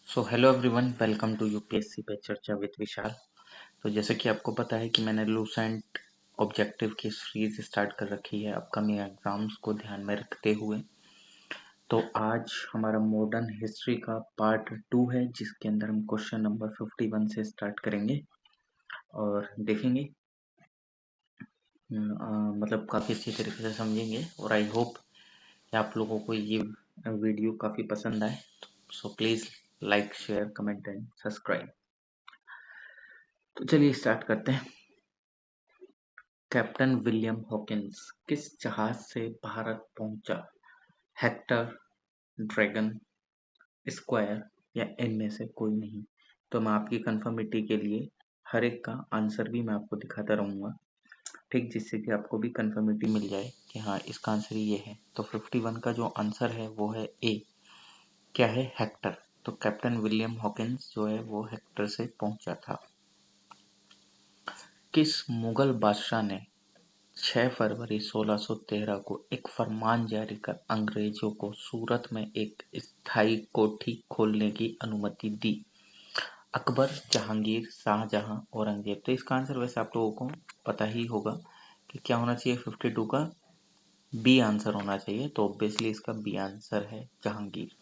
So hello everyone, welcome to UPSC पे चर्चा with विशाल। तो जैसे कि आपको पता है कि मैंने लूसेंट ऑब्जेक्टिव की सीरीज स्टार्ट कर रखी है अपकमिंग एग्जाम्स को ध्यान में रखते हुए। तो आज हमारा मॉडर्न हिस्ट्री का पार्ट 2 है, जिसके अंदर हम क्वेश्चन नंबर 51 से स्टार्ट करेंगे और देखेंगे। मतलब काफ़ी अच्छी तरीके से समझेंगे और आई होप कि आप लोगों को ये वीडियो काफ़ी पसंद आए। So please like, share, comment and subscribe. तो चलिए स्टार्ट करते हैं। कैप्टन विलियम हॉकिंस किस जहाज से भारत पहुंचा? हेक्टर, ड्रैगन, स्क्वायर या इनमें से कोई नहीं? तो मैं आपकी कंफर्मिटी के लिए हर एक का आंसर भी मैं आपको दिखाता रहूंगा, ठीक, जिससे कि आपको भी कंफर्मिटी मिल जाए कि हाँ इसका आंसर ये है। तो 51 का जो आंसर है वो है ए। क्या है? हेक्टर। तो कैप्टन विलियम हॉकिंस जो है वो हेक्टर से पहुंचा था। किस मुगल बादशाह ने 6 फरवरी 1613 को एक फरमान जारी कर अंग्रेजों को सूरत में एक स्थायी कोठी खोलने की अनुमति दी? अकबर, जहांगीर, शाहजहां, औरंगजेब। तो इसका आंसर वैसे आप लोगों को पता ही होगा कि क्या होना चाहिए। 52 का बी आंसर होना चाहिए, तो ऑब्वियसली इसका बी आंसर है जहांगीर।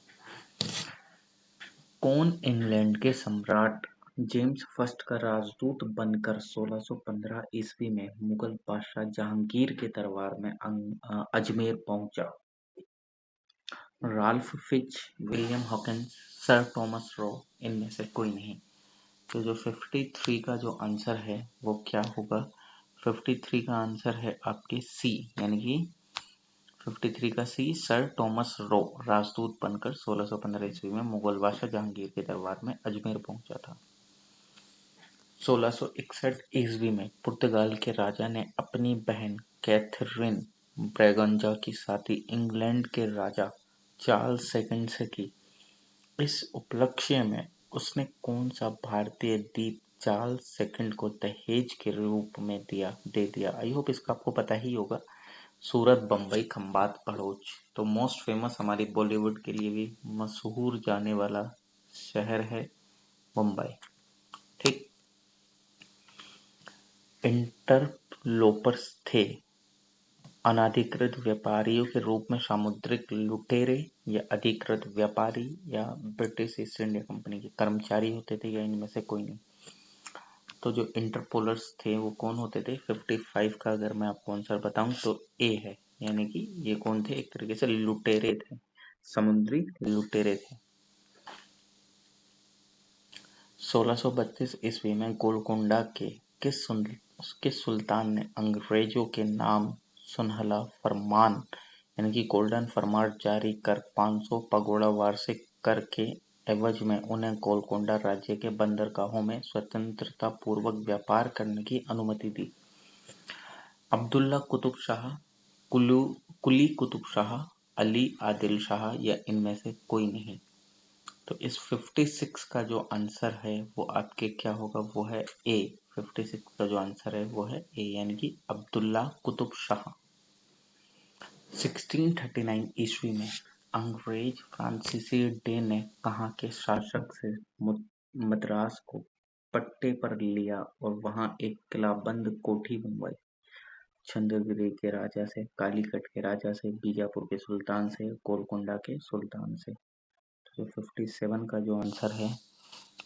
कौन इंग्लैंड के सम्राट जेम्स फर्स्ट का राजदूत बनकर 1615 ईस्वी में मुगल बादशाह जहांगीर के दरबार में अजमेर पहुंचा? Ralph Fitch, William Hawkins, sir Thomas Roe, इनमें से कोई नहीं? तो जो 53 का जो आंसर है वो क्या होगा? 53 का आंसर है आपके सी, यानी कि 53 का सी, सर टॉमस रो राजदूत बनकर 1615 ईस्वी में मुगल बादशाह जहांगीर के दरबार में अजमेर पहुंचा था। 1661 ईस्वी में पुर्तगाल के राजा ने अपनी बहन कैथरीन ब्रैगंजा की शादी इंग्लैंड के राजा चार्ल्स सेकंड से की। इस उपलक्ष्य में उसने कौन सा भारतीय द्वीप चार्ल्स सेकंड को दहेज के रूप में दे दिया? आई होप इसका आपको पता ही होगा। सूरत, बम्बई, खंबात, भड़ोच। तो मोस्ट फेमस हमारी बॉलीवुड के लिए भी मशहूर जाने वाला शहर है मुंबई, ठीक। इंटरलोपर्स थे अनधिकृत व्यापारियों के रूप में सामुद्रिक लुटेरे या अधिकृत व्यापारी या ब्रिटिश ईस्ट इंडिया कंपनी के कर्मचारी होते थे, या इनमें से कोई नहीं? तो जो इंटरपोलर्स थे वो कौन होते थे? 55 का अगर मैं आपको आंसर बताऊं तो ए है, यानी कि ये कौन थे? एक तरीके से लुटेरे थे, समुद्री लुटेरे थे। 1632 ईस्वी में गोलकोंडा के किस सुल्तान ने अंग्रेजों के नाम सुनहला फरमान यानी कि गोल्डन फरमान जारी कर 500 पगोड़ा वार्षिक कर के एवज में उन्हें गोलकोंडा राज्य के बंदरगाहों में स्वतंत्रता पूर्वक व्यापार करने की अनुमति दी? अब्दुल्ला कुतुब शाह, कुली कुतुब शाह, अली आदिल शाह या इनमें से कोई नहीं? तो इस 56 का जो आंसर है वो आपके क्या होगा? वो है ए। 56 का जो आंसर है वो है ए, यानी कि अब्दुल्ला कुतुब शाह। 1639 ईस्वी में अंग्रेज फ्रांसीसी डे ने कहाँ के शासक से मद्रास को पट्टे पर लिया और वहां एक किलाबंद कोठी बनवाई? चंद्रगिरी के राजा से, कालीकट के राजा से, बीजापुर के सुल्तान से, गोलकोंडा के सुल्तान से? तो 57 का जो आंसर है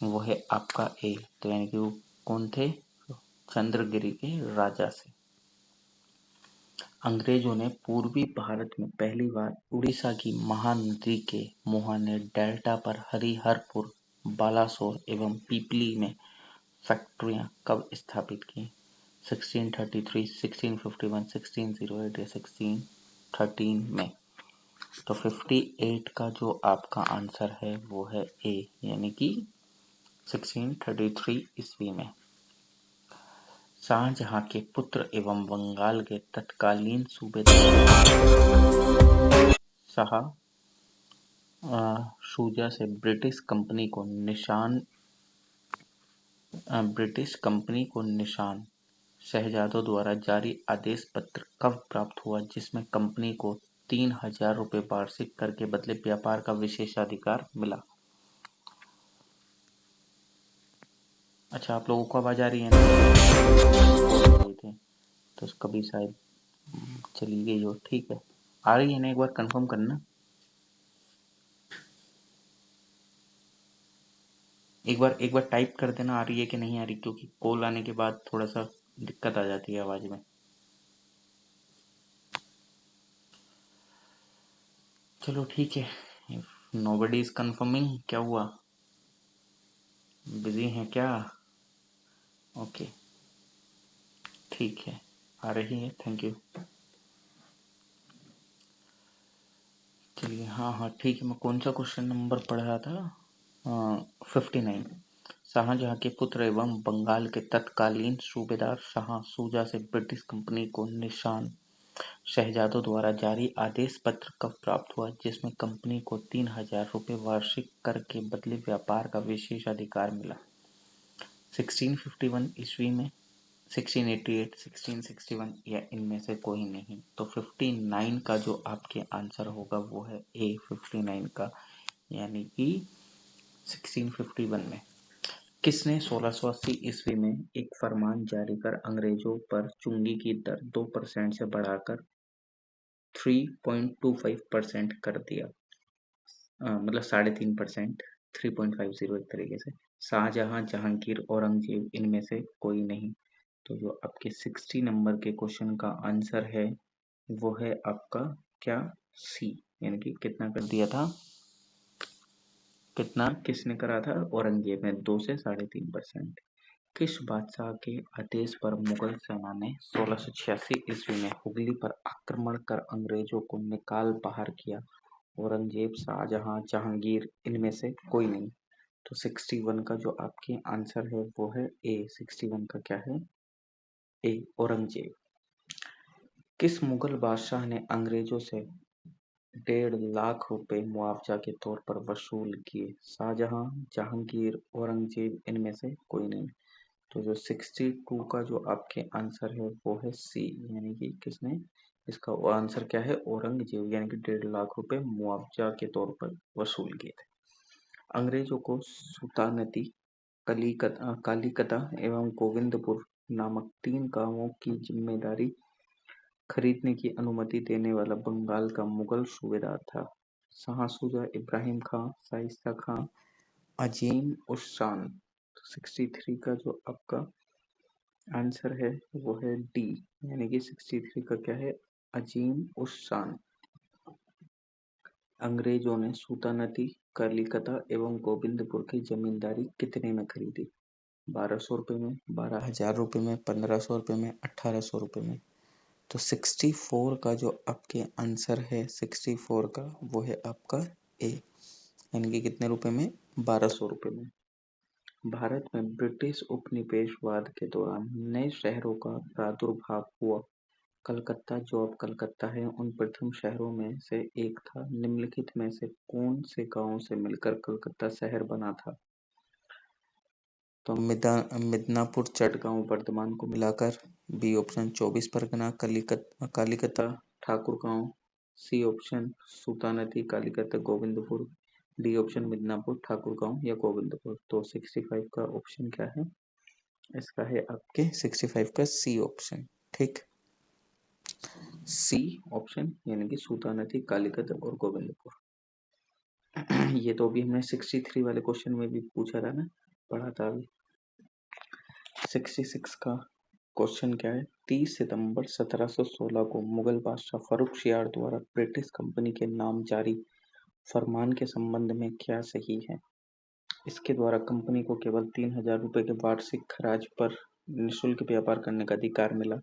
वो है आपका ए। तो यानी कि वो कौन थे? चंद्रगिरी के राजा से। अंग्रेजों ने पूर्वी भारत में पहली बार उड़ीसा की महानदी के मुहाने डेल्टा पर हरिहरपुर, बालासोर एवं पीपली में फैक्ट्रियां कब स्थापित की? 1633, 1651, 1608 या 1613 में? तो 58 का जो आपका आंसर है वो है ए, यानी कि 1633 ईस्वी में। शाहजहां के पुत्र एवं बंगाल के तत्कालीन सूबेदार शाह शुजा से ब्रिटिश कंपनी को निशान शहजादों द्वारा जारी आदेश पत्र कब प्राप्त हुआ, जिसमें कंपनी को 3000 रुपये वार्षिक कर के बदले व्यापार का विशेषाधिकार मिला? अच्छा, आप लोगों को आवाज़ आ रही है ना? गए थे तो उसका भी शायद चली गई हो। ठीक है, आ रही है ना? एक बार कंफर्म करना, एक बार टाइप कर देना आ रही है कि नहीं आ रही, क्योंकि कॉल आने के बाद थोड़ा सा दिक्कत आ जाती है आवाज़ में। चलो ठीक है, नोबडी इज कंफर्मिंग। क्या हुआ, बिजी हैं क्या? ओके, ठीक है, आ रही है, थैंक यू। चलिए, हाँ हाँ ठीक है। मैं कौन सा क्वेश्चन नंबर पढ़ रहा था? 59। शाहजहाँ के पुत्र एवं बंगाल के तत्कालीन सूबेदार शाह शुजा से ब्रिटिश कंपनी को निशान शहजादों द्वारा जारी आदेश पत्र कब प्राप्त हुआ, जिसमें कंपनी को 3000 रुपये वार्षिक कर के बदले व्यापार का विशेष अधिकार मिला? 1651 ईस्वी में, 1688, 1661 या इनमें से कोई नहीं? तो 59 का जो आपके आंसर होगा वो है ए, 59 का, यानी कि 1651 में। किसने 1680 ईस्वी में एक फरमान जारी कर अंग्रेजों पर चुंगी की दर 2% से बढ़ाकर 3.25% कर दिया? मतलब 3.5%, 3.50 एक तरीके से। शाहजहां, जहांगीर, औरंगजेब, इनमें से कोई नहीं? तो जो आपके 60 नंबर के क्वेश्चन का आंसर है वो है आपका क्या, सी, यानी कि कितना कर दिया था, कितना किसने करा था? औरंगजेब ने 2 से 3.5%। किस बादशाह के आदेश पर मुगल सेना ने 1686 ईस्वी में हुगली पर आक्रमण कर अंग्रेजों को निकाल बाहर किया? औरंगजेब, शाहजहां, जहांगीर, इनमें से कोई नहीं? तो 61 का जो आपके आंसर है वो है ए, 61 का क्या है, ए, औरंगजेब। किस मुगल बादशाह ने अंग्रेजों से 1.5 लाख रुपए मुआवजा के तौर पर वसूल किए? शाहजहां, जहांगीर, औरंगजेब, इनमें से कोई नहीं? तो जो 62 का जो आपके आंसर है वो है सी, यानी कि किसने इसका आंसर क्या है, औरंगजेब, यानी कि 1.5 लाख रुपए मुआवजा के तौर पर वसूल किए थे। अंग्रेजों को सुल्तानती कालीकता एवं गोविंदपुर नामक 3 गांवों की जिम्मेदारी खरीदने की अनुमति देने वाला बंगाल का मुगल सूबेदार था? शाह शुजा, इब्राहिम खां, शाइस्ता खां, अजीम उस शान? 63 का जो आपका आंसर है वो है डी, यानी कि 63 का क्या है, अजीम उस शान। अंग्रेजों ने सुल्तानती कलिकता एवं गोविंदपुर की जमींदारी कितने में खरीदी? 1200 रुपये में, 12,000 रुपये में, 1500 रुपये में, 1800 रुपये में? तो 64 का जो आपके आंसर है, 64 का वो है आपका ए, यानी कि कितने रुपए में, 1200 रुपये में। भारत में ब्रिटिश उपनिवेशवाद के दौरान नए शहरों का प्रादुर्भाव हुआ। कलकत्ता, जो अब कलकत्ता है, उन प्रथम शहरों में से एक था। निम्नलिखित में से कौन से गांव से मिलकर कलकत्ता शहर बना था? तो मिदनापुर, चटगांव, वर्धमान को मिलाकर। B option 24 Parganas, Kalikata, Thakurgaon. C option Sutanuti Kalikata Govindpur. D option Midnapore, Thakurgaon या गोविंदपुर। तो 65 का ऑप्शन क्या है, इसका है आपके 65 का सी ऑप्शन। ठीक, सी ऑप्शन, यानी कि सुल्तानती कालीकत और गोविंदपुर। ये तो अभी हमने 63 वाले क्वेश्चन में भी पूछा था ना, पढ़ा था अभी। 66 का क्वेश्चन क्या है? 30 सितंबर 1716 को मुगल बादशाह फर्रुखशियार द्वारा ब्रिटिश कंपनी के नाम जारी फरमान के संबंध में क्या सही है? इसके द्वारा कंपनी को केवल 3000 रुपये के वार्षिक खराज पर निःशुल्क व्यापार करने का अधिकार मिला।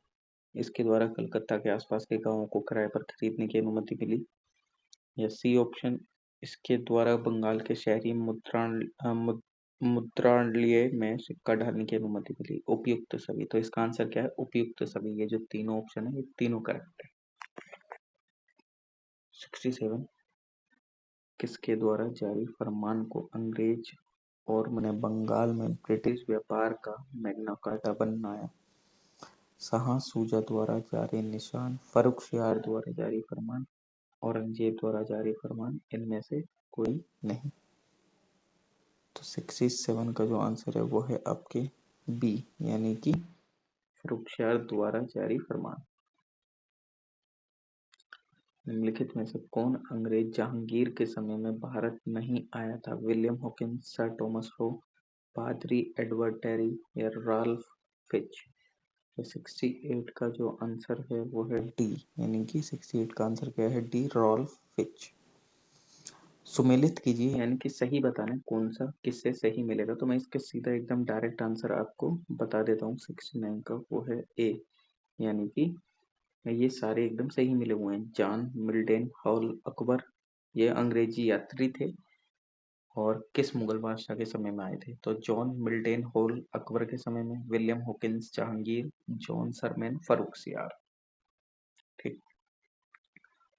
इसके द्वारा कलकत्ता के आसपास के गांवों को किराए पर खरीदने की अनुमति मिली। या सी ऑप्शन, इसके द्वारा बंगाल के शहरी मुद्रालय में सिक्का ढालने की अनुमति मिली। उपयुक्त सभी, तो इसका आंसर क्या है, उपयुक्त सभी। ये जो तीनों ऑप्शन है ये तीनों करेक्ट है। 67, किसके द्वारा जारी फरमान को अंग्रेज और मैंने बंगाल में ब्रिटिश व्यापार का मैग्ना कार्टा बनाया? शाह शुजा द्वारा जारी निशान, फर्रुखशियार द्वारा जारी फरमान, औरंगजेब द्वारा जारी फरमान, इनमें से कोई नहीं? तो 67 का जो आंसर है वो है आपके बी, यानी कि फर्रुखियार द्वारा जारी फरमान। निम्नलिखित में से कौन अंग्रेज जहांगीर के समय में भारत नहीं आया था? William Hawkins, sir Thomas Roe, पादरी एडवर्ड टेरी या राल्फ फिच? तो 68 का जो आंसर है वो है डी, यानी कि 68 का आंसर क्या है? D, Ralph Fitch. सुमेलित कीजिए, यानी कि सही बताना कौन सा किससे सही मिलेगा। तो मैं इसका सीधा एकदम डायरेक्ट आंसर आपको बता देता हूँ। 69 का वो है ए, यानी कि ये सारे एकदम सही मिले हुए हैं। जॉन मिल्टन हॉल अकबर, ये अंग्रेजी यात्री थे और किस मुगल बादशाह के समय में आए थे? तो जॉन मिल्टन हॉल अकबर के समय में, William Hawkins Jahangir, John Surman Farrukhsiyar. ठीक।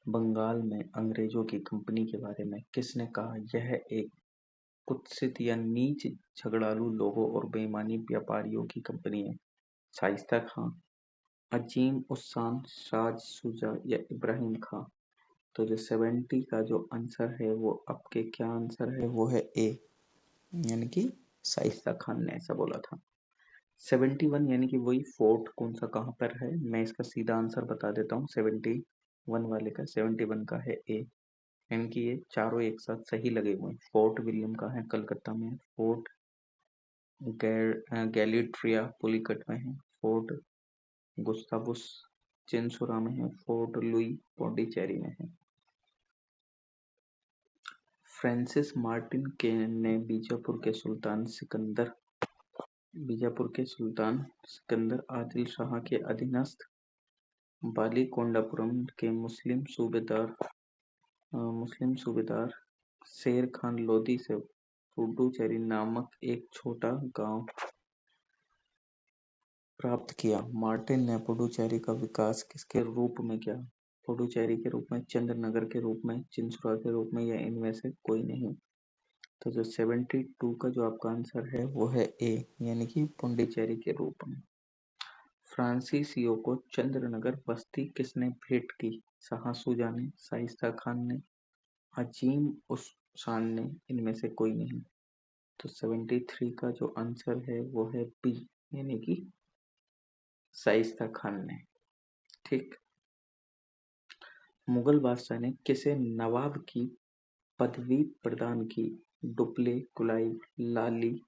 बंगाल में अंग्रेजों की कंपनी के बारे में किसने कहा? यह एक कुत्सित या नीच झगड़ालू लोगों और बेईमानी व्यापारियों की कंपनी है। शाइस्ता खां, अजीम उस्सान, शाज शुजा या इब्राहिम खां? तो जो 70 का जो आंसर है वो आपके क्या आंसर है? वो है ए, यानी कि शाइस्ता खान ने ऐसा बोला था। 71 यानी कि वही फोर्ट कौन सा कहाँ पर है? मैं इसका सीधा आंसर बता देता हूँ। 71 वाले का 71 का है ए, यानी कि ये चारों एक साथ सही लगे हुए हैं। फोर्ट विलियम का है कलकत्ता में, फोर्ट गैलिट्रिया पुलिकट में है, फोर्ट गुस्तावुस चिनसुरा में है, फोर्ट लुई पौंडीचेरी में है। फ्रांसिस मार्टिन के ने बीजापुर के सुल्तान सिकंदर आदिल शाह के अधीनस्थ बालीकोंडापुरम के मुस्लिम सूबेदार शेर खान लोदी से पुडुचेरी नामक एक छोटा गांव प्राप्त किया। मार्टिन ने पुडुचेरी का विकास किसके रूप में किया? पुडुचेरी के रूप में, चंद्रनगर के रूप में, चिंसुरा के रूप में, या इनमें से कोई नहीं? तो जो 72 का जो आपका आंसर है वो है ए, यानी कि पुडुचेरी के रूप में। फ्रांसीसियों को चंद्रनगर बस्ती किसने भेंट की? शाह शुजा ने, शाइस्ता खान ने, अजीम उस शान ने, इनमें से कोई नहीं? तो 73 का जो आंसर है वो है बी, यानी कि शाइस्ता खान ने। ठीक। मुगल बादशाह ने किसे नवाब की पदवी प्रदान की? डुप्ले, कुलाइव, लाली,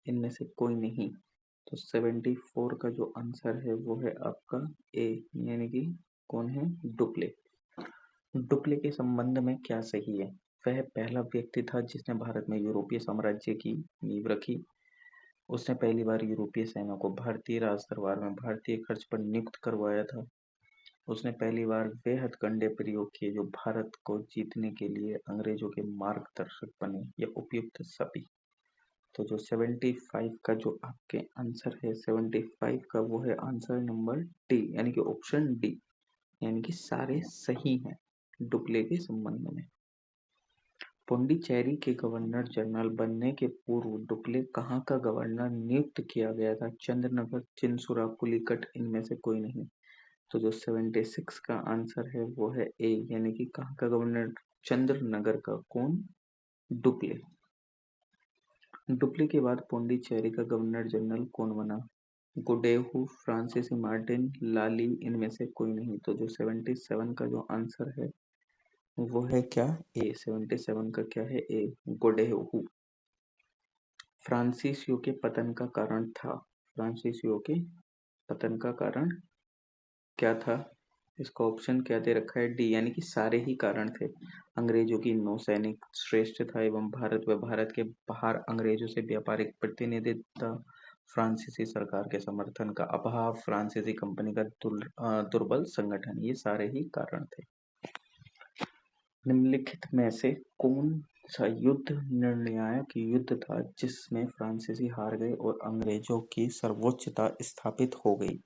इनमें से कोई नहीं? तो 74 का जो आंसर है वो है आपका ए, यानी कि कौन है? डुप्ले। डुप्ले के संबंध में क्या सही है? वह पहला व्यक्ति था जिसने भारत में यूरोपीय साम्राज्य की नींव रखी। उसने पहली बार यूरोपीय सेना को भारतीय राजदरबार में भारतीय खर्च पर नियुक्त करवाया था। उसने पहली बार वे हथकंडे प्रयोग किए जो भारत को जीतने के लिए अंग्रेजों के मार्गदर्शक बने, या उपयुक्त सभी? तो जो 75 का जो आपके आंसर है 75 का वो है आंसर नंबर डी, यानी कि ऑप्शन डी, यानी कि सारे सही हैं डुप्ले के संबंध में। पुडुचेरी के गवर्नर जनरल बनने के पूर्व डुप्ले कहाँ का गवर्नर नियुक्त किया गया था? चंद्रनगर, चिनसुरा, पुलिकट, इनमें से कोई नहीं? तो जो 76 का आंसर है वो है ए, यानी कि कहाँ का गवर्नर? चंद्रनगर का। कौन? डुप्ले। डुप्ले के बाद पुडुचेरी का गवर्नर जनरल कौन बना? गुडेहू, फ्रांसिस मार्टिन, लाली, इनमें से कोई नहीं? तो जो 77 का जो आंसर है वो है क्या? ए, 77 का क्या है? ए, गुडेहू। फ्रांसीसियों के पतन का कारण था? फ्रांसीसियों के पतन का कारण क्या था? इसका ऑप्शन क्या दे रखा है? डी, यानी कि सारे ही कारण थे। अंग्रेजों की नौसैनिक श्रेष्ठता एवं भारत व भारत के बाहर अंग्रेजों से व्यापारिक प्रतिनिधित्व, फ्रांसीसी सरकार के समर्थन का अभाव, फ्रांसीसी कंपनी का दुर्बल संगठन, ये सारे ही कारण थे। निम्नलिखित में से कौन सा युद्ध निर्णायक युद्ध था जिसमें फ्रांसीसी हार गए और अंग्रेजों की सर्वोच्चता स्थापित हो गई?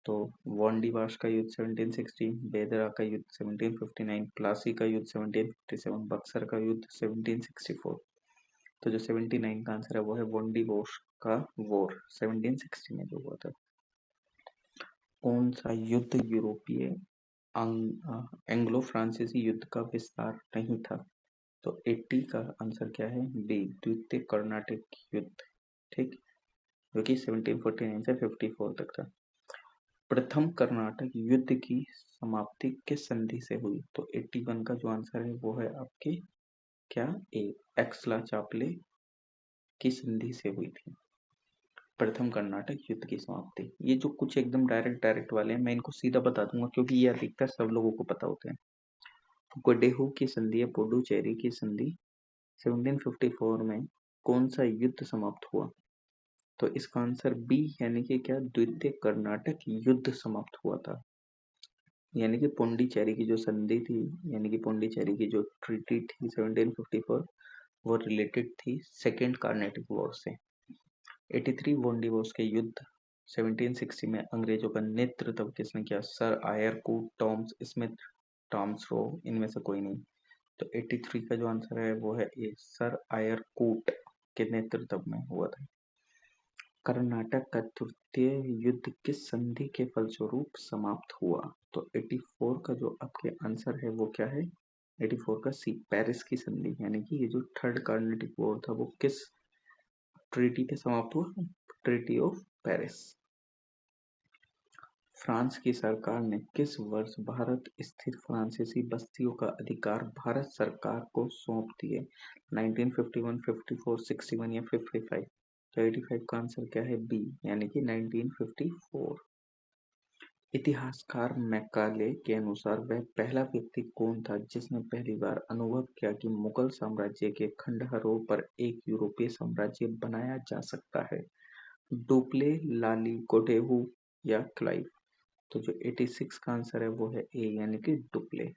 तो वांडीवाश का युद्ध 1760, बेदरा का युद्ध 1759, प्लासी का युद्ध 1757, बक्सर का युद्ध 1764। तो जो 79 का आंसर है वो है वांडीवाश का वॉर 1760 में जो हुआ था। कौन सा युद्ध यूरोपीय एंग्लो फ्रांसीसी युद्ध का विस्तार नहीं था? तो 80 का आंसर क्या है, बी, द्वितीय कर्नाटक युद्ध। ठीक, जो कि 1749 से 54 तक था। प्रथम कर्नाटक युद्ध की समाप्ति किस संधि से हुई? तो 81 का जो आंसर है वो है आपके क्या, ए, एक्सला चापले की संधि से हुई थी प्रथम कर्नाटक युद्ध की समाप्ति। ये जो कुछ एकदम डायरेक्ट वाले हैं मैं इनको सीधा बता दूंगा क्योंकि ये अधिकतर सब लोगों को पता होते हैं। फुकोडेहू की संधि या पुडुचेरी की संधि 1754 में कौन सा युद्ध समाप्त हुआ? तो इसका आंसर बी, यानी कि क्या, द्वितीय कर्नाटक युद्ध समाप्त हुआ था। यानी कि पुंडीचेरी की जो संधि थी, यानी कि पुंडीचेरी की जो ट्रीटी थी 1754, वो रिलेटेड थी सेकेंड कार्नेटिक वॉर से। 83 वोंडिवोस के युद्ध 1760 में अंग्रेजों का नेतृत्व किसने किया? Sir Eyre Coote, Thomas Smith, Thomas Roe, इनमें से कोई नहीं। तो 83 का जो आंसर है वो है ए, सर आयरकूट के नेतृत्व में हुआ था। कर्नाटक का तृतीय युद्ध किस संधि के फलस्वरूप समाप्त हुआ? तो 84 का जो आपके आंसर है वो क्या है? 84 का सी, पेरिस की संधि। यानी कि ये जो थर्ड कार्नेटिक वॉर था वो किस ट्रीटी पे समाप्त हुआ? Treaty of Paris. फ्रांस की सरकार ने किस वर्ष भारत स्थित फ्रांसीसी बस्तियों का अधिकार भारत सरकार को सौंप दिए? 1951, 54, 61 या 55? तो 85 का आंसर क्या है? बी, यानी कि 1954। इतिहासकार मैकाले के अनुसार वह पहला व्यक्ति कौन था जिसने पहली बार अनुभव किया कि मुगल साम्राज्य के खंडहरों पर एक यूरोपीय साम्राज्य बनाया जा सकता है? डुप्ले, लाली, गोडेहू या क्लाइव? तो जो 86 का आंसर है वो है ए, यानी कि डुप्ले।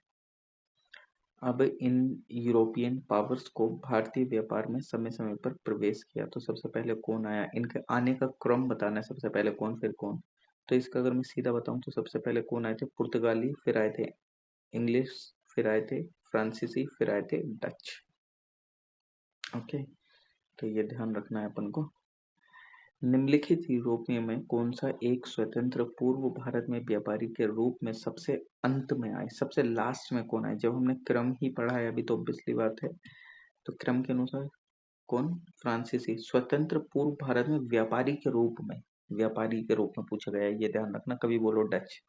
अब इन यूरोपियन पावर्स को भारतीय व्यापार में समय समय पर प्रवेश किया, तो सबसे पहले कौन आया? इनके आने का क्रम बताना है, सबसे पहले कौन फिर कौन। तो इसका अगर मैं सीधा बताऊं तो सबसे पहले कौन आए थे? पुर्तगाली, फिर आए थे इंग्लिश, फिर आए थे फ्रांसीसी, फिर आए थे डच। ओके, तो ये ध्यान रखना है अपन को। निम्नलिखित यूरोपियों में कौन सा एक स्वतंत्र पूर्व भारत में व्यापारी के रूप में सबसे अंत में आए? सबसे लास्ट में कौन आए? जब हमने क्रम ही पढ़ा है अभी तो ऑब्वियसली बात है, तो क्रम के अनुसार कौन? फ्रांसीसी। स्वतंत्र पूर्व भारत में व्यापारी के रूप में, व्यापारी के रूप में पूछा गया है, ये ध्यान रखना, कभी बोलो डच।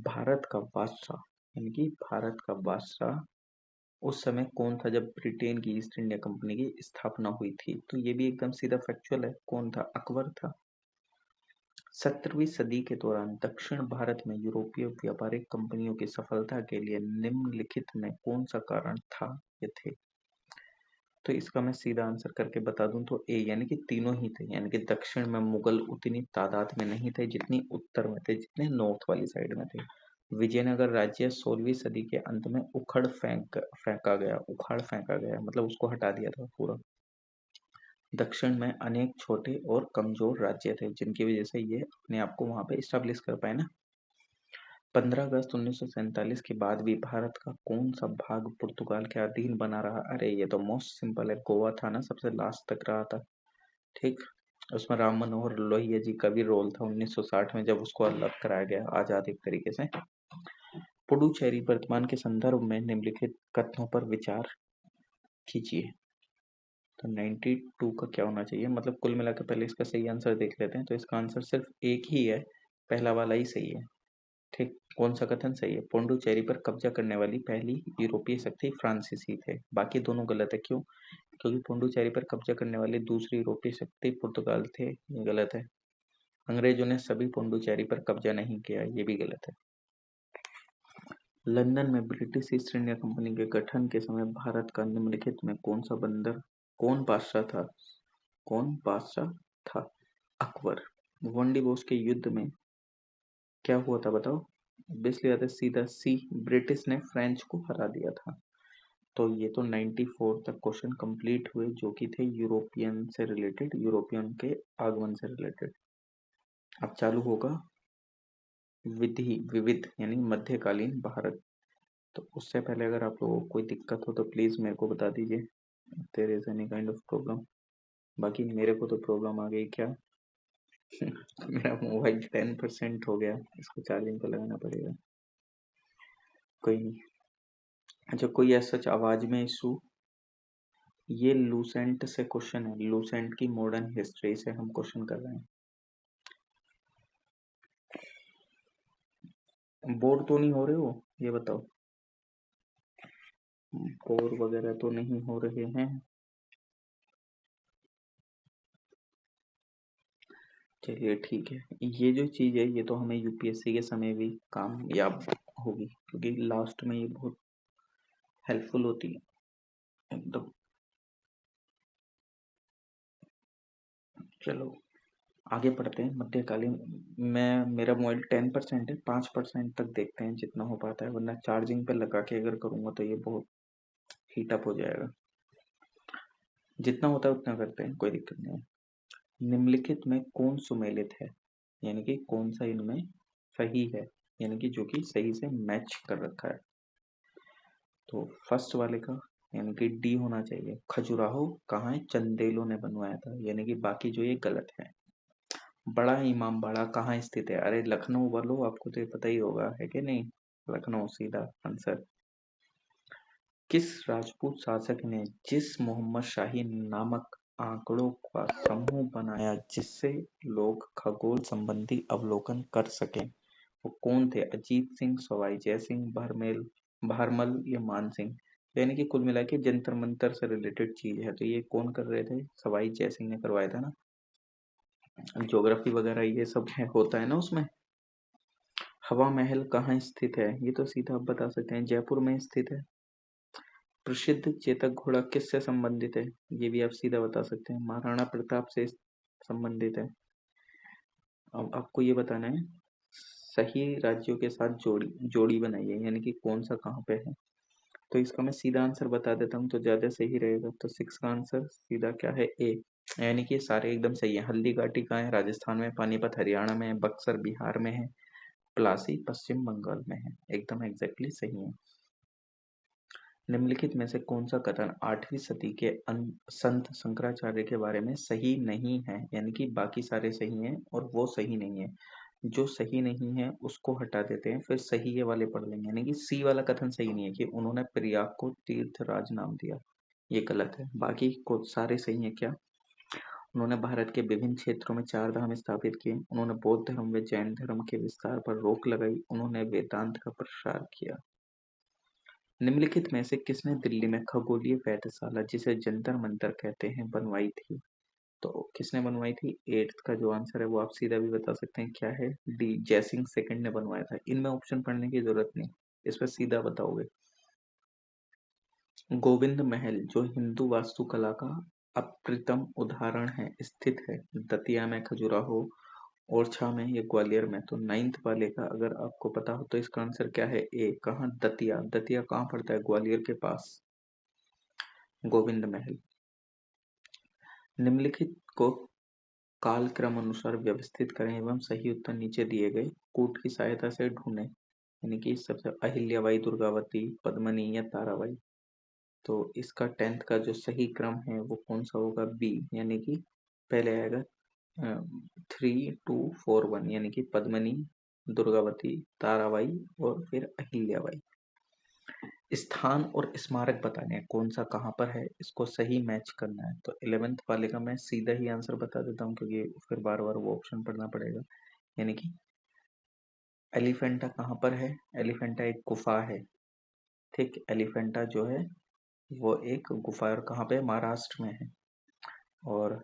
भारत का बादशाह, यानी कि भारत का बादशाह उस समय कौन था जब ब्रिटेन की ईस्ट इंडिया कंपनी की स्थापना हुई थी? तो ये भी एकदम सीधा फैक्चुअल है, कौन था? अकबर था। 17वीं सदी के दौरान दक्षिण भारत में यूरोपीय व्यापारिक कंपनियों की सफलता के लिए निम्नलिखित में कौन सा कारण था ये थे? तो इसका मैं सीधा आंसर करके बता दूं तो ए, यानी कि तीनों ही थे। यानी कि दक्षिण में मुगल उतनी तादाद में नहीं थे जितनी उत्तर में थे, जितने नॉर्थ वाली साइड में थे। विजयनगर राज्य 16वीं सदी के अंत में उखाड़ फेंका गया, मतलब उसको हटा दिया था पूरा। दक्षिण में अनेक छोटे और कमजोर राज्य थे जिनकी वजह से ये अपने आप को वहां पे स्टैब्लिश कर पाए ना। 15 अगस्त 1947 के बाद भी भारत का कौन सा भाग पुर्तगाल के अधीन बना रहा? अरे ये तो मोस्ट सिंपल है, गोवा था ना, सबसे लास्ट तक रहा था। ठीक, उसमें राम मनोहर लोहिया जी का भी रोल था 1960 में, जब उसको अलग कराया गया आजाद एक तरीके से। पुडुचेरी वर्तमान के संदर्भ में निम्नलिखित कथनों पर विचार कीजिए। तो 92 का क्या होना चाहिए? मतलब कुल मिलाकर पहले इसका सही आंसर देख लेते हैं। तो इसका आंसर सिर्फ एक ही है, पहला वाला ही सही है। ठीक, कौन सा कथन सही है? पोंडुचेरी पर कब्जा करने वाली पहली यूरोपीय शक्ति फ्रांसीसी थे। बाकी दोनों गलत है। क्यों? क्योंकि पोंडुचेरी पर कब्जा करने वाली दूसरी यूरोपीय शक्ति पुर्तगाल थे, ये गलत है। अंग्रेजों ने सभी पोंडुचेरी पर कब्जा नहीं किया, ये भी गलत है। लंदन में ब्रिटिश ईस्ट इंडिया कंपनी के गठन के समय भारत का निम्नलिखित में कौन सा बंदर, कौन बादशाह था? कौन बादशाह था? अकबर। वनडीवोस के युद्ध में क्या हुआ था बताओ? ऑब्वियसली बात है, सीधा सी, ब्रिटिश ने फ्रेंच को हरा दिया था। तो ये तो 94 तक क्वेश्चन कंप्लीट हुए जो कि थे यूरोपियन से रिलेटेड, यूरोपियन के आगमन से रिलेटेड। अब चालू होगा विविध यानी मध्यकालीन भारत। तो उससे पहले अगर आप लोगों को कोई दिक्कत हो तो प्लीज मेरे को बता दीजिए, there is any kind of problem. बाकी मेरे को तो प्रॉब्लम आ गई क्या मेरा मोबाइल 10% हो गया, इसको चार्जिंग पे लगाना पड़ेगा। कोई नहीं, अच्छा, कोई ऐसा आवाज में इशू। ये लूसेंट से क्वेश्चन है, लूसेंट की मॉडर्न हिस्ट्री से हम क्वेश्चन कर रहे हैं। बोर तो नहीं हो रहे हो, ये बताओ। बोर वगैरह तो नहीं हो रहे हैं। चलिए ठीक है, ये जो चीज है ये तो हमें यूपीएससी के समय भी कामयाब होगी, क्योंकि लास्ट में ये बहुत हेल्पफुल होती है एकदम। चलो आगे पढ़ते हैं। मध्यकालीन में मेरा मोबाइल 10% है, 5% तक देखते हैं जितना हो पाता है, वरना चार्जिंग पे लगा के अगर करूंगा तो ये बहुत हीटअप हो जाएगा। जितना होता है उतना करते हैं, कोई दिक्कत नहीं है। निम्नलिखित में कौन सुमेलित है, यानी कि कौन सा इनमें सही है, यानी कि जो कि सही से मैच कर रखा है। तो फर्स्ट वाले का यानी कि डी होना चाहिए। खजुराहो कहाँ है, चंदेलों ने बनवाया था, यानी कि बाकी जो ये गलत है। बड़ा इमामबाड़ा कहाँ स्थित है, अरे लखनऊ वालों, आपको तो ये पता ही होगा, है कि नहीं। लखनऊ सीधा आंसर। किस राजपूत शासक ने जिस मोहम्मद शाही नामक आंकड़ों का समूह बनाया जिससे लोग खगोल संबंधी अवलोकन कर सकें, वो कौन थे। अजीत सिंह, सवाई जय सिंह, भारमल या मान सिंह। यानी कि कुल मिला के जंतर मंतर से रिलेटेड चीज है, तो ये कौन कर रहे थे, सवाई जय सिंह ने करवाया था ना। ज्योग्राफी वगैरह ये सब होता है ना उसमें। हवा महल कहाँ स्थित है, ये तो सीधा आप बता सकते हैं, जयपुर में स्थित है। प्रसिद्ध चेतक घोड़ा किससे संबंधित है, ये भी आप सीधा बता सकते हैं, महाराणा प्रताप से संबंधित है। अब आपको ये बताना है सही राज्यों के साथ जोड़ी जोड़ी बनाइए, यानी कि कौन सा कहाँ पे है। तो इसका मैं सीधा आंसर बता देता हूँ तो ज्यादा सही रहेगा। तो 6 का आंसर सीधा क्या है, ए। यानी कि सारे एकदम सही है। हल्दी घाटी कहाँ है, राजस्थान में। पानीपत हरियाणा में है। बक्सर बिहार में है। प्लासी पश्चिम बंगाल में है। एकदम एग्जैक्टली सही है। निम्नलिखित में से कौन सा कथन 8वीं सदी के संत शंकराचार्य के बारे में सही नहीं है, यानी कि बाकी सारे सही हैं और वो सही नहीं है। जो सही नहीं है उसको हटा देते हैं, फिर सही है वाले पढ़ लेंगे। यानी कि सी वाला कथन सही नहीं है कि उन्होंने प्रयाग को तीर्थराज नाम दिया, ये गलत है। बाकी को सारे सही है। क्या, उन्होंने भारत के विभिन्न क्षेत्रों में 4 धाम स्थापित किए, उन्होंने बौद्ध धर्म व जैन धर्म के विस्तार पर रोक लगाई, उन्होंने वेदांत का प्रसार किया। निम्नलिखित में से किसने दिल्ली में खगोलीय वेधशाला, जिसे जंतर मंतर कहते हैं, बनवाई थी। तो किसने बनवाई थी, 8th का जो आंसर है वो आप सीधा भी बता सकते हैं, क्या है, डी, जयसिंह सेकंड ने बनवाया था। इनमें ऑप्शन पढ़ने की जरूरत नहीं, इस पर सीधा बताओगे। गोविंद महल जो हिंदू वास्तुकला का अप्रतिम उदाहरण है, स्थित है दतिया में, खजुराहो, ओरछा में या ग्वालियर में। तो 9th वाले का अगर आपको पता हो तो इसका आंसर क्या है, ए। कहाँ, दतिया। दतिया कहाँ पड़ता है, ग्वालियर के पास। गोविंद महल। निम्नलिखित को कालक्रम अनुसार व्यवस्थित करें एवं सही उत्तर नीचे दिए गए कूट की सहायता से ढूंढें। यानी कि सबसे अहिल्याबाई, दुर्गावती, पद्मिनी या ताराबाई। तो इसका 10th का जो सही क्रम है वो कौन सा होगा, बी। यानी कि पहले आएगा 3241, यानी कि पद्मिनी, दुर्गावती, ताराबाई और फिर अहिल्याबाई। स्थान और स्मारक बताने हैं, कौन सा कहाँ पर है, इसको सही मैच करना है। तो 11th वाले का मैं सीधा ही आंसर बता देता हूँ, क्योंकि फिर बार बार वो ऑप्शन पढ़ना पड़ेगा। यानी कि एलिफेंटा कहाँ पर है, एलिफेंटा एक गुफा है। ठीक, एलिफेंटा जो है वो एक गुफा है, और कहाँ पे, महाराष्ट्र में है। और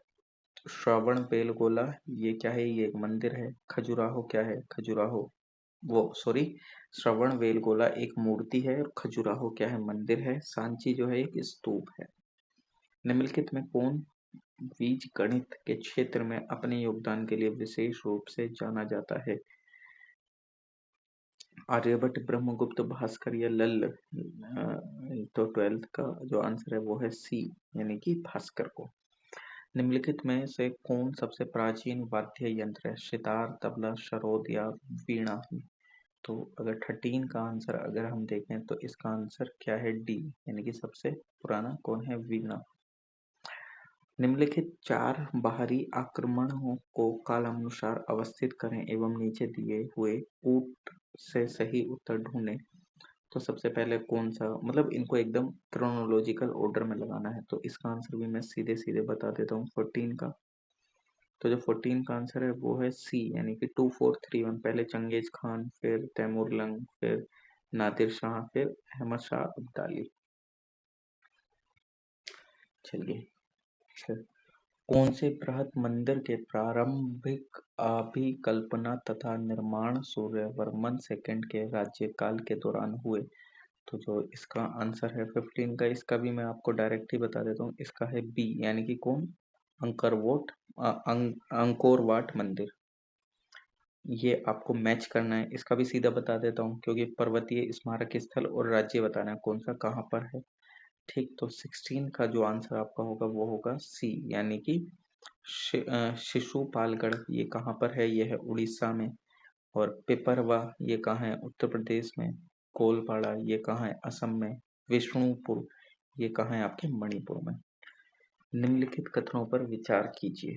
श्रवण बेलगोला ये क्या है, ये एक मंदिर है। खजुराहो क्या है, खजुराहो, वो सॉरी, श्रवण बेलगोला एक मूर्ति है, और खजुराहो क्या है, मंदिर है। सांची जो है एक स्तूप है। निम्नलिखित में कौन बीज गणित के क्षेत्र में अपने योगदान के लिए विशेष रूप से जाना जाता है। आर्यभट्ट, ब्रह्मगुप्त, भास्कर या लल्ल। तो 12th का जो आंसर है वो है सी, यानी कि भास्कर को। निम्नलिखित में से कौन सबसे प्राचीन वाद्य यंत्र है, सितार, तबला, सरोद या वीणा। तो अगर 13 का आंसर अगर हम देखें तो इसका आंसर क्या है, डी, यानी कि सबसे पुराना कौन है, वीणा। निम्नलिखित 4 बाहरी आक्रमणों को कालानुसार अवस्थित करें एवं नीचे दिए हुए कूट से सही उत्तर ढूंढें। तो सबसे पहले कौन सा, मतलब इनको एकदम क्रोनोलॉजिकल ऑर्डर में लगाना है, तो इसका आंसर भी मैं सीधे सीधे बता देता हूँ 14 का। तो जो 14 का आंसर है वो है सी, यानी कि 2431। पहले चंगेज खान, फिर तैमूर लंग, फिर नादिर शाह, फिर अहमद शाह अब्दाली। चलिए, फिर कौन से बृहद मंदिर के प्रारंभिक अभिकल्पना तथा निर्माण सूर्यवर्मन सेकंड के राज्यकाल के दौरान हुए? तो जो इसका आंसर है 15 का, इसका भी मैं आपको डायरेक्ट ही बता देता हूँ, इसका है बी, यानी कि कौन, अंकोर वाट मंदिर। ये आपको मैच करना है, इसका भी सीधा बता देता हूँ, क्योंकि पर्वतीय स्मारक स्थल और राज्य बताना है कौन सा कहाँ पर है। ठीक, तो 16 का जो आंसर आपका होगा वो होगा सी, यानी कि शिशुपालगढ़। ये कहाँ पर है? ये है उड़ीसा में। और पिपरवा ये कहाँ है? उत्तर प्रदेश में। कोलपाड़ा ये कहाँ है? असम में। विष्णुपुर ये कहाँ है? आपके मणिपुर में। निम्नलिखित कथनों पर विचार कीजिए।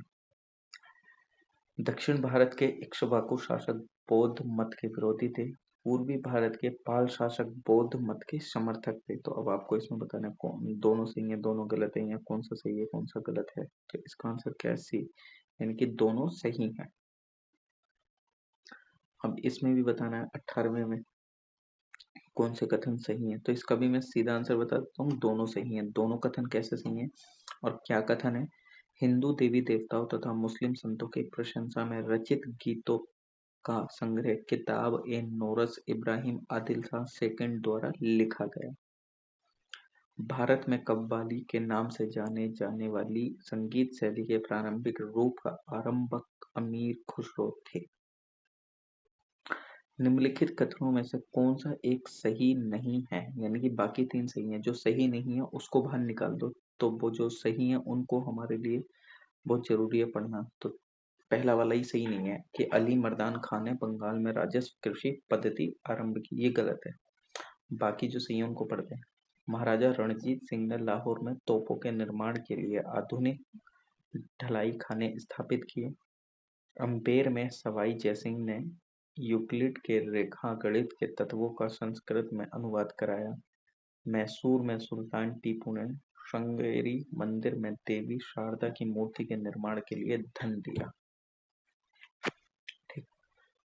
दक्षिण भारत के इक्ष्वाकु शासक बौद्ध मत के विरोधी थे। पूर्वी भारत के पाल शासक बौद्ध मत के समर्थक थे। तो अब आपको इसमें बताना है कौन दोनों सही है, दोनों गलत है, या कौन सा सही है, कौन सा गलत है। तो इसका आंसर क्या है? सी, यानी कि दोनों सही है। अब इसमें भी बताना है 18वें में कौन से कथन सही है। तो इसका भी मैं सीधा आंसर बता देता हूँ, दोनों सही हैं। दोनों कथन कैसे सही हैं और क्या कथन है? हिंदू देवी देवताओं तथा मुस्लिम संतों की प्रशंसा में रचित गीतों का संग्रह किताब ए नोरस इब्राहिम आदिल शाह सेकंड द्वारा लिखा गया। भारत में कव्वाली के नाम से जाने जाने वाली संगीत शैली के प्रारंभिक रूप का आरंभक अमीर खुसरो थे। निम्नलिखित कथनों में से कौन सा एक सही नहीं है? यानी कि बाकी तीन सही हैं, जो सही नहीं है उसको बाहर निकाल दो, तो वो जो सही है उनको हमारे लिए बहुत जरूरी है पढ़ना। तो पहला वाला ही सही नहीं है कि अली मर्दान खान ने बंगाल में राजस्व कृषि पद्धति आरंभ की, ये गलत है। बाकी जो सही है उनको पढ़ते हैं। महाराजा रणजीत सिंह ने लाहौर में तोपों के निर्माण के लिए आधुनिक ढलाई खाने स्थापित किए। अम्पेर में सवाई जयसिंह ने यूक्लिड के रेखागणित के तत्वों का संस्कृत में अनुवाद कराया। मैसूर में सुल्तान टीपू ने श्रृंगेरी मंदिर में देवी शारदा की मूर्ति के निर्माण के लिए धन दिया। ठीक,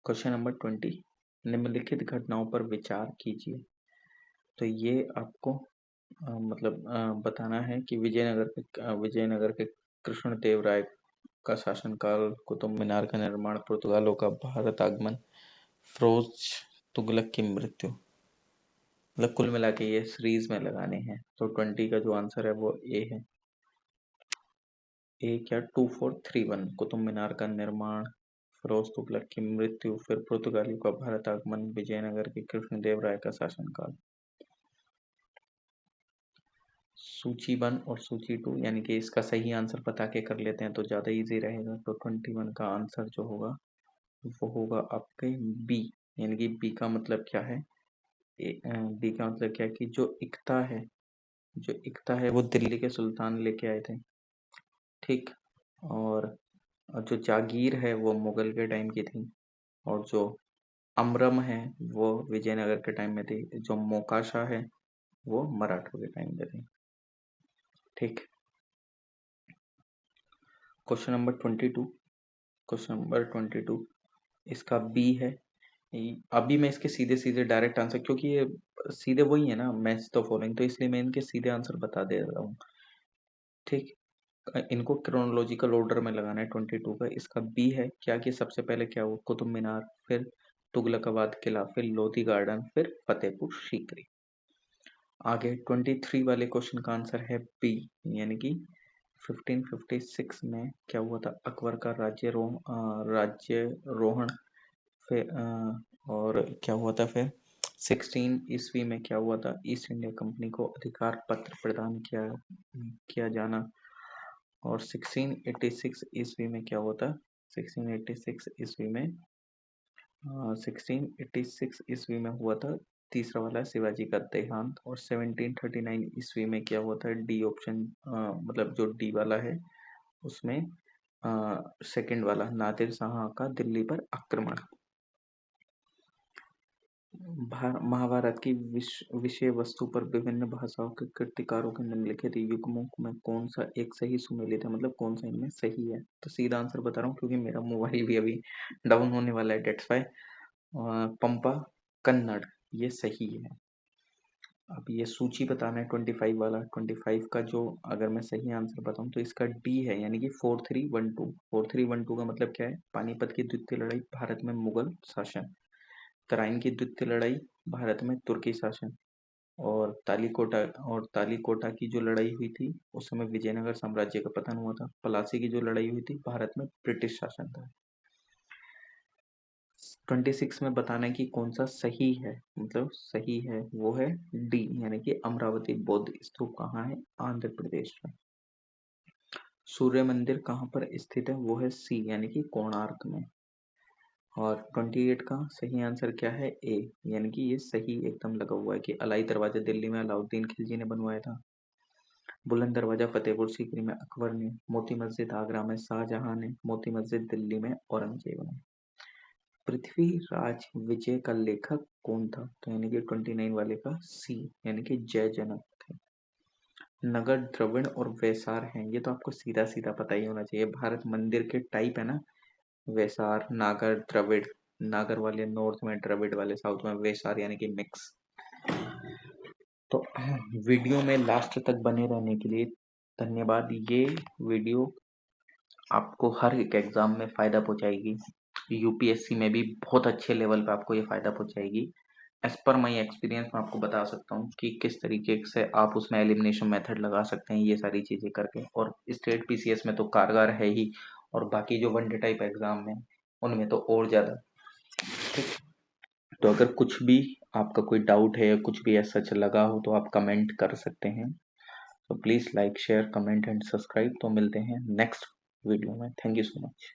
क्वेश्चन नंबर 20, निम्नलिखित घटनाओं पर विचार कीजिए। तो ये आपको बताना है कि विजयनगर के कृष्णदेव राय का शासनकाल, कुतुब मीनार का निर्माण, पुर्तगालों का भारत आगमन, फिरोज तुगलक की मृत्यु। मतलब कुल मिला के ये सीरीज में लगाने हैं। तो 20 का जो आंसर है वो ए है। ए क्या? 2431, कुतुब मीनार का निर्माण, फिरोज तुगलक की मृत्यु, फिर पुर्तगालियों का भारत आगमन, विजयनगर के कृष्णदेव राय का शासनकाल। सूची 1 और सूची 2, यानी कि इसका सही आंसर बता के कर लेते हैं तो ज्यादा इजी रहेगा। तो 21 का आंसर जो होगा वो होगा आपके बी, यानी कि बी का मतलब क्या है? बी का मतलब क्या है कि जो इकता है वो दिल्ली के सुल्तान लेके आए थे। ठीक, और जो जागीर है वो मुगल के टाइम की थी, और जो अमरम है वो विजयनगर के टाइम में थी, जो मोकाशा है वो मराठों के टाइम में थी। ठीक, क्वेश्चन नंबर 22, क्वेश्चन नंबर 22 इसका बी है। अभी मैं इसके सीधे सीधे डायरेक्ट आंसर, क्योंकि ये सीधे वही है ना, मैच द फॉलोइंग, तो इसलिए मैं इनके सीधे आंसर बता दे रहा हूँ। ठीक, इनको क्रोनोलॉजिकल ऑर्डर में लगाना है 22 का। इसका बी है क्या कि सबसे पहले क्या हुआ? कुतुब मीनार, फिर तुगलकाबाद किला, फिर लोधी गार्डन, फिर फतेहपुर सीकरी। आगे 23 वाले क्वेश्चन का आंसर है बी, यानी कि 1556 में क्या हुआ था? अकबर का राज्यरोहण। फिर और क्या हुआ था? फिर 16 ईस्वी में क्या हुआ था? ईस्ट इंडिया कंपनी को अधिकार पत्र प्रदान किया जाना। और 1686 ईस्वी में क्या हुआ था? 1686 ईस्वी में 1686 ईस्वी में हुआ था तीसरा वाला शिवाजी का देहांत। और 1739 ईस्वी में क्या हुआ था? डी ऑप्शन, मतलब जो डी वाला है उसमें सेकंड वाला, नादिर शाह का दिल्ली पर आक्रमण। महाभारत की विषय वस्तु पर विभिन्न भाषाओं के कृतिकारों के निम्नलिखित युग्मों में कौन सा एक सही सुमेलित है, मतलब कौन सा इनमें सही है। तो सीधा आंसर बता रहा हूँ क्योंकि मेरा मोबाइल भी अभी डाउन होने वाला है, डेट्स वाई। पंपा कन्नड़ ये सही है। अब ये सूची बताना है 25 वाला। 25 का जो अगर मैं सही आंसर बताऊं तो इसका डी है, यानी कि 4312। 4312 का मतलब क्या है? पानीपत की द्वितीय लड़ाई, भारत में मुगल शासन। तराइन की द्वितीय लड़ाई, भारत में तुर्की शासन। और तालीकोटा की जो लड़ाई हुई थी उस समय विजयनगर साम्राज्य का पतन हुआ था। प्लासी की जो लड़ाई हुई थी भारत में ब्रिटिश शासन था। 26 में बताना है कि कौन सा सही है, मतलब सही है वो है डी, यानी कि अमरावती बौद्ध स्तूप कहाँ है? आंध्र प्रदेश में। सूर्य मंदिर कहाँ पर स्थित है? वो है सी, यानी कि कोणार्क में। और 28 का सही आंसर क्या है? ए, यानी कि ये सही एकदम लगा हुआ है कि अलाई दरवाजा दिल्ली में अलाउद्दीन खिलजी ने बनवाया था। बुलंद दरवाजा फतेहपुर सीकरी में अकबर ने। मोती मस्जिद आगरा में शाहजहां ने। मोती मस्जिद दिल्ली में औरंगजेब ने। पृथ्वीराज विजय का लेखक कौन था? तो यानी कि 29 वाले का सी, यानी कि जय जनक थे। नगर द्रविड़ और वैसार हैं, ये तो आपको सीधा सीधा पता ही होना चाहिए। भारत मंदिर के टाइप है ना, वैसार, नागर, द्रविड़। नागर वाले नॉर्थ में, द्रविड़ वाले साउथ में, वैसार यानी कि मिक्स। तो वीडियो में लास्ट तक बने रहने के लिए धन्यवाद। ये वीडियो आपको हर एक एग्जाम में फायदा पहुंचाएगी। यूपीएससी में भी बहुत अच्छे लेवल पे आपको ये फायदा पहुंचाएगी। एज पर माई एक्सपीरियंस मैं आपको बता सकता हूँ कि किस तरीके से आप उसमें एलिमिनेशन मेथड लगा सकते हैं, ये सारी चीजें करके। और स्टेट पीसीएस में तो कारगर है ही, और बाकी जो वनडे टाइप एग्जाम में उनमें तो और ज्यादा। ठीक, तो अगर कुछ भी आपका कोई डाउट है या कुछ भी ऐसा लगा हो तो आप कमेंट कर सकते हैं। तो please like share comment and subscribe. तो मिलते हैं नेक्स्ट वीडियो में। Thank you so much.